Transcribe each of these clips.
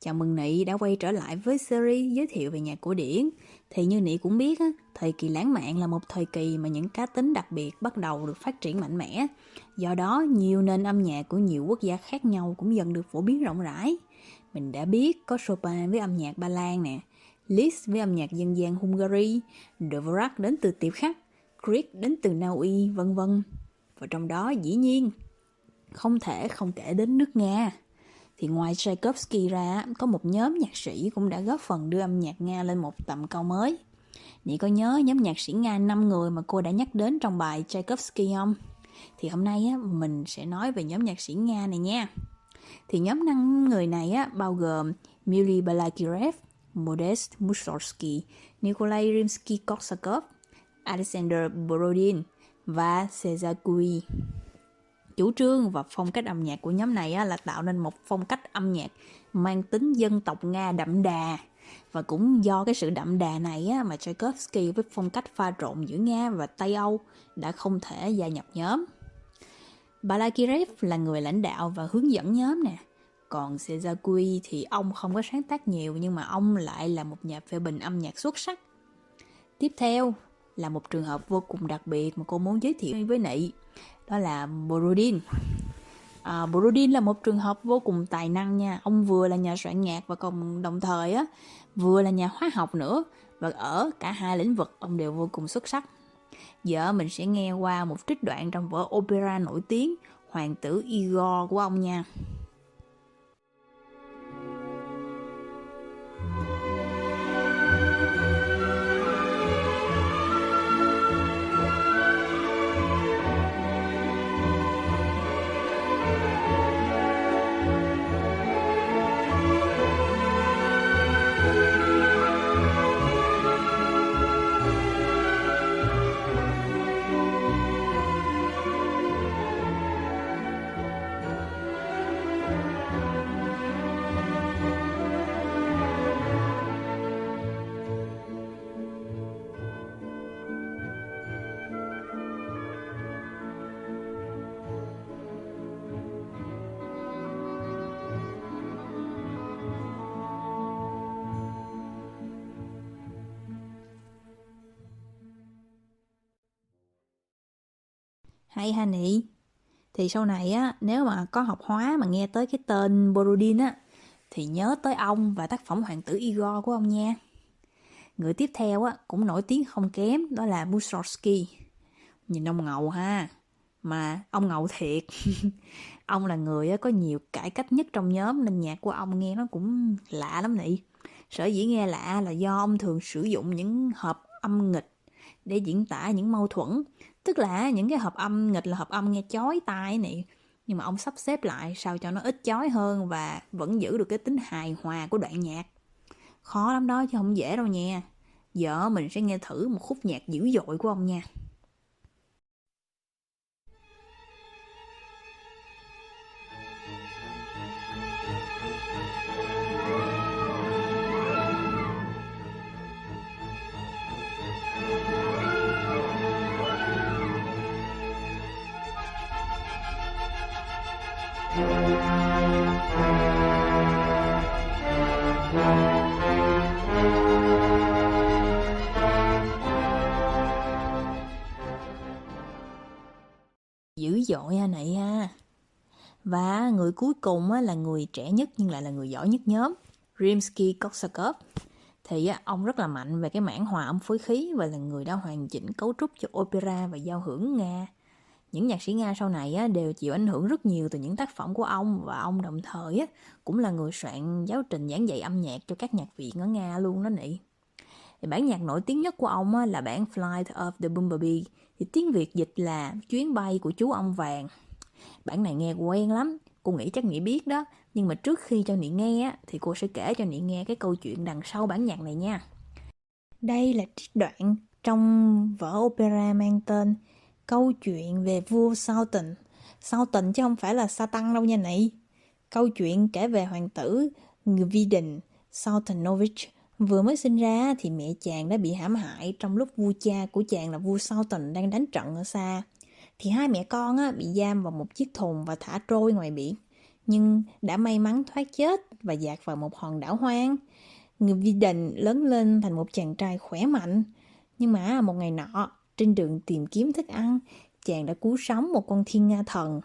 Chào mừng Nị đã quay trở lại với series giới thiệu về nhạc cổ điển. Thì như Nị cũng biết, thời kỳ lãng mạn là một thời kỳ mà những cá tính đặc biệt bắt đầu được phát triển mạnh mẽ. Do đó, nhiều nền âm nhạc của nhiều quốc gia khác nhau cũng dần được phổ biến rộng rãi. Mình đã biết có Chopin với âm nhạc Ba Lan nè, Liszt với âm nhạc dân gian Hungary, Dvorak đến từ Tiệp Khắc, Grieg đến từ Na Uy, vân vân. Và trong đó dĩ nhiên không thể không kể đến nước Nga. Thì ngoài Tchaikovsky ra, có một nhóm nhạc sĩ cũng đã góp phần đưa âm nhạc Nga lên một tầm cao mới. Nị có nhớ nhóm nhạc sĩ Nga 5 người mà cô đã nhắc đến trong bài Tchaikovsky không? Thì hôm nay mình sẽ nói về nhóm nhạc sĩ Nga này nha. Thì nhóm 5 người này bao gồm Yuri Balakirev, Modest Mussorgsky, Nikolai Rimsky-Korsakov, Alexander Borodin và Sezagui. Chủ trương và phong cách âm nhạc của nhóm này là tạo nên một phong cách âm nhạc mang tính dân tộc Nga đậm đà. Và cũng do cái sự đậm đà này mà Tchaikovsky với phong cách pha trộn giữa Nga và Tây Âu đã không thể gia nhập nhóm. Balakirev là người lãnh đạo và hướng dẫn nhóm nè. Còn Sezagui thì ông không có sáng tác nhiều, nhưng mà ông lại là một nhà phê bình âm nhạc xuất sắc. Tiếp theo là một trường hợp vô cùng đặc biệt mà cô muốn giới thiệu với Nị. Đó là Borodin. Borodin là một trường hợp vô cùng tài năng nha. Ông vừa là nhà soạn nhạc và còn đồng thời vừa là nhà hóa học nữa. Và ở cả hai lĩnh vực ông đều vô cùng xuất sắc. Giờ mình sẽ nghe qua một trích đoạn trong vở opera nổi tiếng Hoàng tử Igor của ông nha. Hay ha Nị. Thì sau này nếu mà có học hóa mà nghe tới cái tên Borodin thì nhớ tới ông và tác phẩm Hoàng tử Igor của ông nha. Người tiếp theo cũng nổi tiếng không kém, đó là Mussorgsky. Nhìn ông ngầu ha, mà ông ngầu thiệt. Ông là người có nhiều cải cách nhất trong nhóm, nên nhạc của ông nghe nó cũng lạ lắm Nị. Sở dĩ nghe lạ là do ông thường sử dụng những hợp âm nghịch để diễn tả những mâu thuẫn. Tức là những cái hợp âm nghịch là hợp âm nghe chói tai này, nhưng mà ông sắp xếp lại sao cho nó ít chói hơn và vẫn giữ được cái tính hài hòa của đoạn nhạc. Khó lắm đó chứ không dễ đâu nha. Giờ mình sẽ nghe thử một khúc nhạc dữ dội của ông nha. Dữ dội ha Nị ha. Và người cuối cùng là người trẻ nhất nhưng lại là người giỏi nhất nhóm, Rimsky-Korsakov. Thì ông rất là mạnh về cái mảng hòa âm phối khí và là người đã hoàn chỉnh cấu trúc cho opera và giao hưởng Nga. Những nhạc sĩ Nga sau này đều chịu ảnh hưởng rất nhiều từ những tác phẩm của ông, và ông đồng thời cũng là người soạn giáo trình giảng dạy âm nhạc cho các nhạc viện ở Nga luôn đó Nị. Thì bản nhạc nổi tiếng nhất của ông là bản Flight of the Bumblebee, thì tiếng Việt dịch là Chuyến bay của chú ong vàng. Bản này nghe quen lắm, cô nghĩ chắc Nị biết đó. Nhưng mà trước khi cho Nị nghe thì cô sẽ kể cho Nị nghe cái câu chuyện đằng sau bản nhạc này nha. Đây là trích đoạn trong vở opera mang tên Câu chuyện về vua Sultan. Sultan chứ không phải là Satan đâu nha Nị. Câu chuyện kể về hoàng tử Gvidin Sultanovich. Vừa mới sinh ra thì mẹ chàng đã bị hãm hại trong lúc vua cha của chàng là vua Sultan đang đánh trận ở xa. Thì hai mẹ con bị giam vào một chiếc thùng và thả trôi ngoài biển. nhưng đã may mắn thoát chết và dạt vào một hòn đảo hoang. Người Vidin lớn lên thành một chàng trai khỏe mạnh. Nhưng mà một ngày nọ, trên đường tìm kiếm thức ăn, chàng đã cứu sống một con thiên nga thần.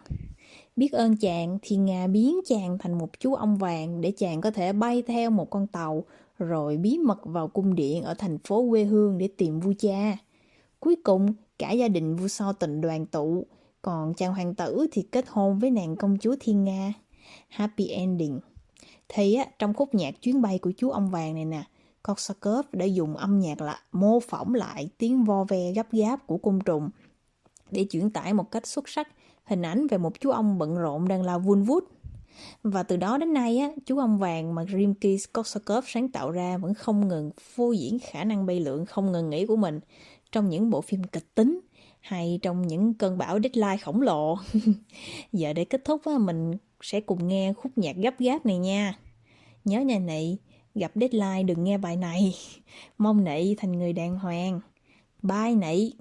Biết ơn chàng, thiên nga biến chàng thành một chú ong vàng để chàng có thể bay theo một con tàu rồi bí mật vào cung điện ở thành phố quê hương để tìm vua cha. Cuối cùng, cả gia đình vua So Tịnh đoàn tụ, còn chàng hoàng tử thì kết hôn với nàng công chúa Thiên Nga. Happy ending. Thì trong khúc nhạc chuyến bay của chú ong vàng này nè, Korsakov đã dùng âm nhạc mô phỏng lại tiếng vo ve gấp gáp của côn trùng để chuyển tải một cách xuất sắc hình ảnh về một chú ong bận rộn đang lao vun vút. Và từ đó đến nay, chú ong vàng mà Rimsky-Korsakov sáng tạo ra vẫn không ngừng phô diễn khả năng bay lượn không ngừng nghỉ của mình trong những bộ phim kịch tính hay trong những cơn bão deadline khổng lồ. Giờ để kết thúc, mình sẽ cùng nghe khúc nhạc gấp gáp này nha. Nhớ nha Nị, gặp deadline đừng nghe bài này. Mong Nị thành người đàng hoàng. Bye Nị.